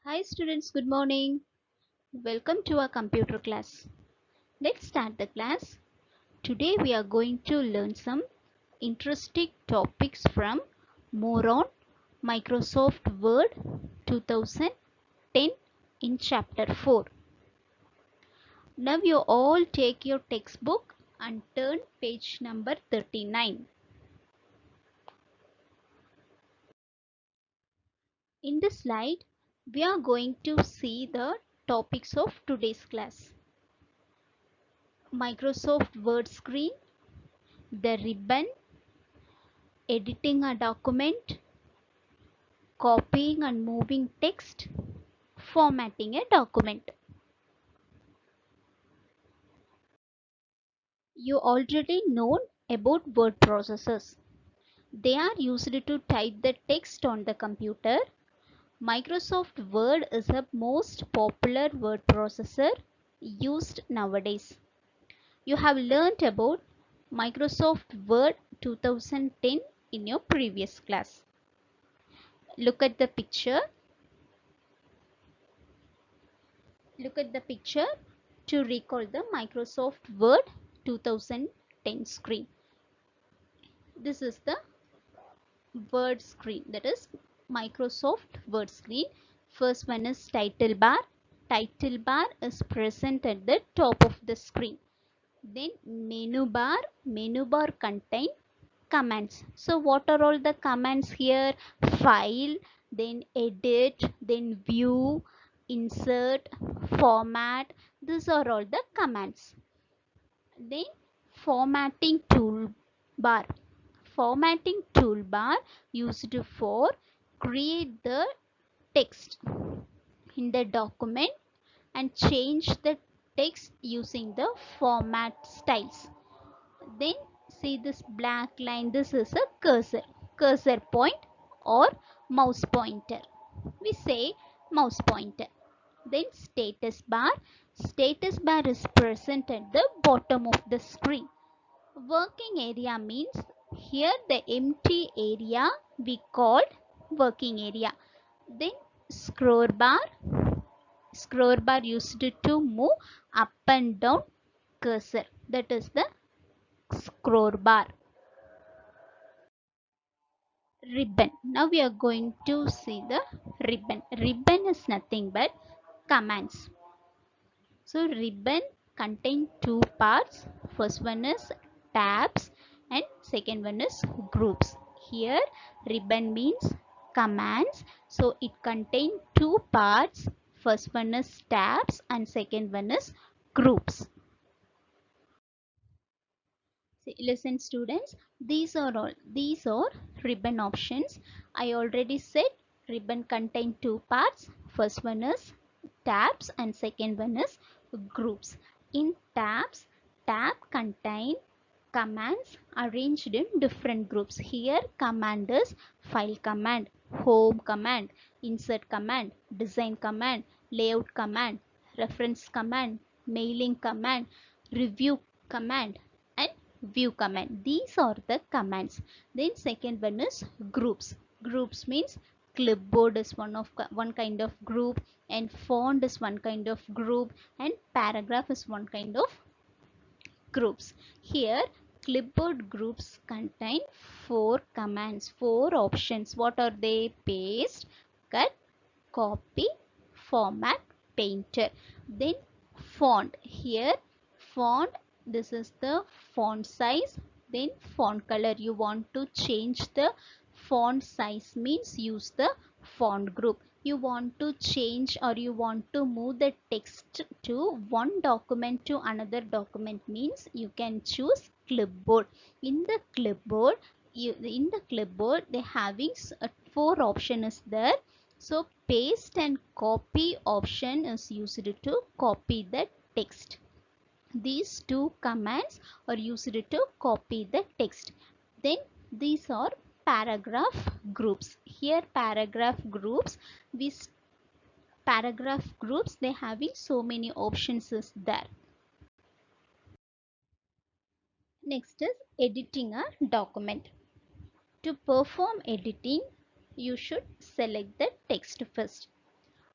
Hi students, good morning. Welcome to our computer class. Let's start the class. Today we are going to learn some interesting topics from more on Microsoft Word 2010 in chapter 4. Now you all take your textbook and turn page number 39. In this slide, we are going to see the topics of today's class. Microsoft Word screen, the ribbon, editing a document, copying and moving text, formatting a document. You already know about word processors. They are used to type the text on the computer. Microsoft Word is the most popular word processor used nowadays. You have learnt about Microsoft Word 2010 in your previous class. Look at the picture. Look at the picture to recall the Microsoft Word 2010 screen. This is the Word screen, that is Microsoft Word screen. First one is title bar. Title bar is present at the top of the screen. Then menu bar. Menu bar contain commands. So what are all the commands here? File, then edit, then view, insert, format. These are all the commands. Then formatting toolbar. Formatting toolbar used for create the text in the document and change the text using the format styles. Then see this black line, this is a cursor point or mouse pointer. We say mouse pointer. Then status bar is present at the bottom of the screen. Working area means here the empty area we called working area. Then scroll bar used to move up and down cursor, that is the scroll bar. Ribbon. Now we are going to see the ribbon. Ribbon is nothing but commands. So ribbon contain two parts. First one is tabs and second one is groups. Here ribbon means commands. So it contain two parts. First one is tabs and second one is groups. See, listen students, these are ribbon options. I already said ribbon contain two parts. First one is tabs and second one is groups. In tabs, tab contain commands arranged in different groups. Here command is file command, home command, insert command, design command, layout command, reference command, mailing command, review command and view command. These are the commands. Then second one is groups. Groups means clipboard is one kind of group, and font is one kind of group, and paragraph is one kind of groups. Here clipboard groups contain four commands, four options. What are they? Paste, cut, copy, format, painter. Then font. Here font, this is the font size. Then font color, you want to change the font size means use the font group. You want to change or you want to move the text to one document to another document means you can choose clipboard. In the clipboard, they having four options there. So paste and copy option is used to copy the text. These two commands are used to copy the text. Then these are paragraph groups. Here paragraph groups, they having so many options is there. Next is editing a document. To perform editing, you should select the text first.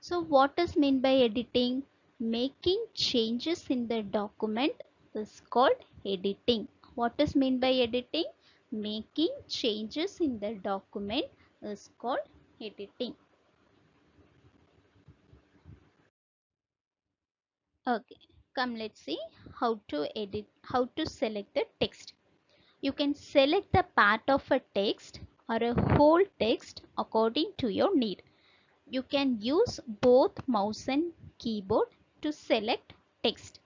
So what is meant by editing? Making changes in the document is called editing. What is meant by editing? Making changes in the document is called editing. Okay, come let's see how to select the text. You can select the part of a text or a whole text according to your need. You can use both mouse and keyboard to select text.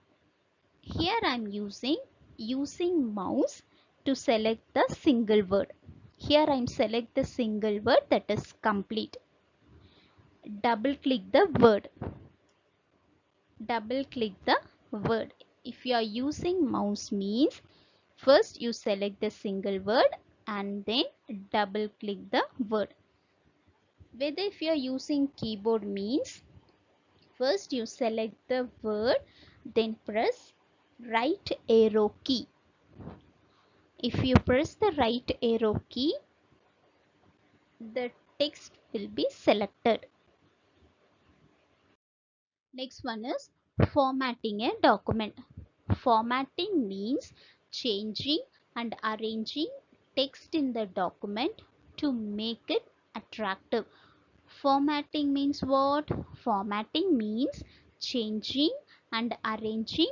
Here I am using mouse to select the single word. Here I am select the single word, that is complete. Double click the word. Double click the word. If you are using mouse means first you select the single word and then double click the word. Whether if you are using keyboard means first you select the word, then press right arrow key. If you press the right arrow key, the text will be selected. Next one is formatting a document. Formatting means changing and arranging text in the document to make it attractive. Formatting means what? Formatting means changing and arranging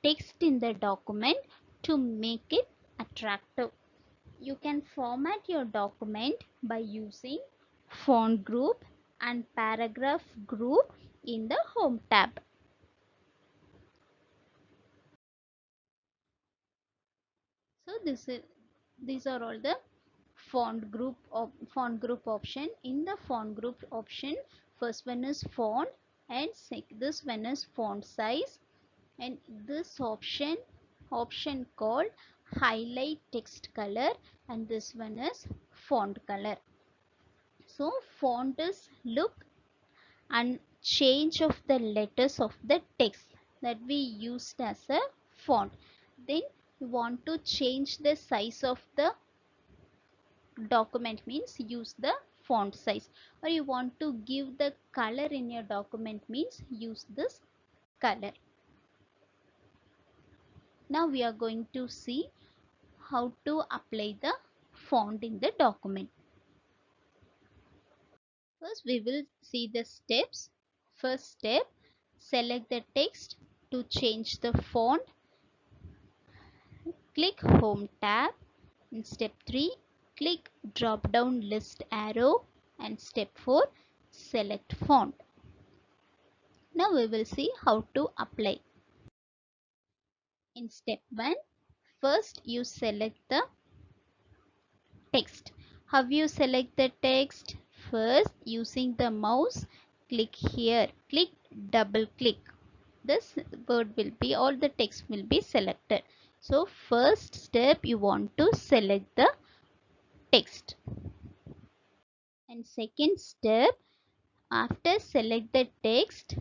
text in the document to make it attractive. You can format your document by using font group and paragraph group in the home tab. So these are all the font group option. In the font group option, first one is font and this one is font size, and this option called highlight text color, and this one is font color. So font is look and change of the letters of the text that we used as a font. Then you want to change the size of the document means use the font size, or you want to give the color in your document means use this color. Now we are going to see how to apply the font in the document. First we will see the steps. First step, select the text. To change the font, click home tab. In step 3, click drop down list arrow, and step 4, select font. Now we will see how to apply. In step 1, first you select the text. How you select the text? First, using the mouse, click here, click double click. This word will be, all the text will be selected. So first step you want to select the text. And second step, after select the text,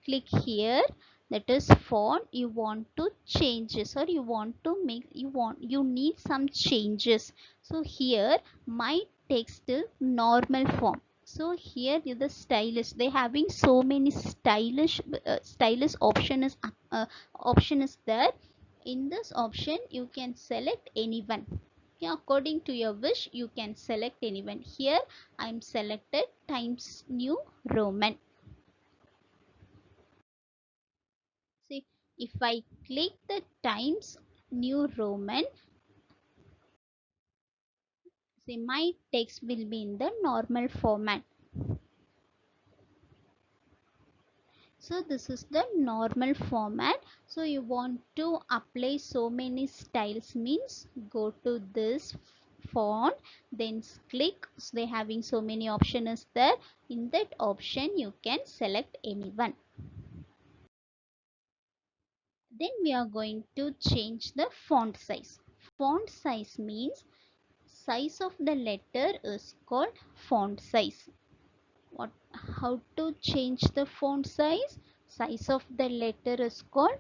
click here, that is font. You want to changes, or you want to make, you need some changes. So here my text is normal form. So here is the stylish, they having so many stylish option is there. In this option you can select anyone. Okay, according to your wish you can select anyone. Here I am selected Times New Roman. See, if I click the Times New Roman, see my text will be in the normal format. So this is the normal format. So you want to apply so many styles means go to this font, then click. So they having so many options there. In that option you can select anyone. Then we are going to change the font size. Font size means size of the letter is called font size. How to change the font size? Size of the letter is called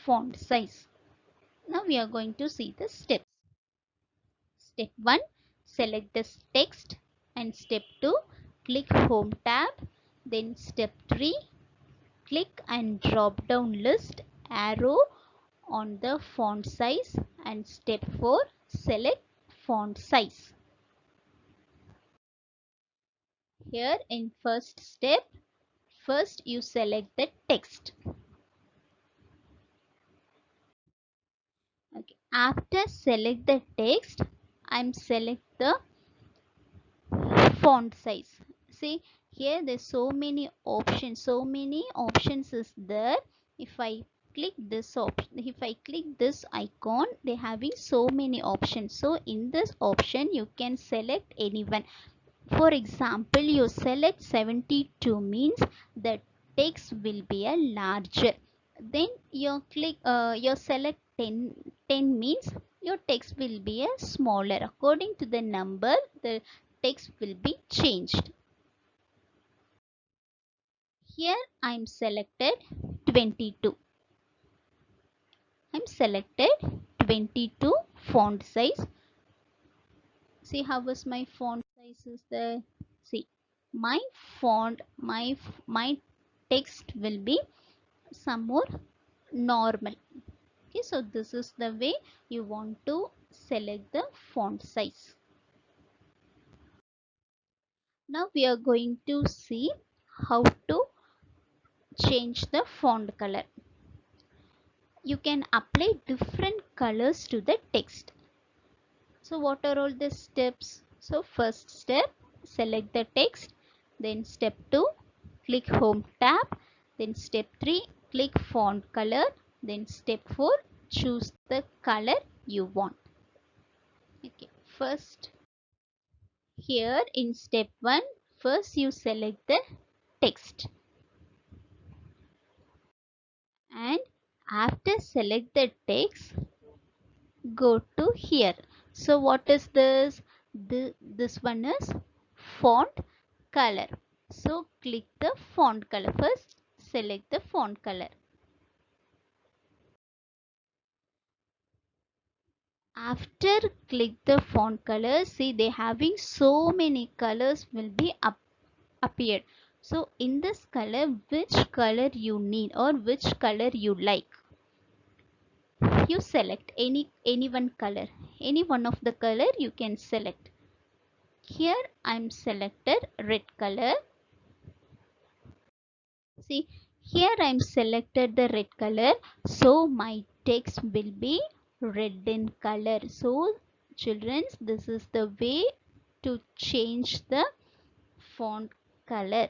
font size. Now we are going to see the steps. Step 1, select the text, and step 2, click home tab. Then step 3, click and drop down list arrow on the font size, and step 4, select font size. Here in first step, first you select the text. Okay. After select the text, I'm select the font size. See, here there's so many options is there. If I click this option, if I click this icon, they having so many options. So in this option you can select anyone. For example, you select 72 means the text will be a larger. Then you select 10 means your text will be a smaller. According to the number, the text will be changed. Here I'm selected 22. I'm selected 22 font size. See how was my font size is there. See, my font, my text will be some more normal. Okay, so this is the way you want to select the font size. Now we are going to see how to change the font color. You can apply different colors to the text. So what are all the steps? So first step, select the text. Then step 2, click home tab. Then step 3, click font color. Then step 4, choose the color you want. Okay, first here in step 1, first you select the text. And after select the text, go to here. So what is this? This one is font color. So click the font color. First select the font color. After click the font color, see they having so many colors will be appeared. So in this color, which color you need or which color you like, you select any one color. Any one of the color you can select. Here I'm selected red color. See, here I'm selected the red color, so my text will be red in color. So children, this is the way to change the font color.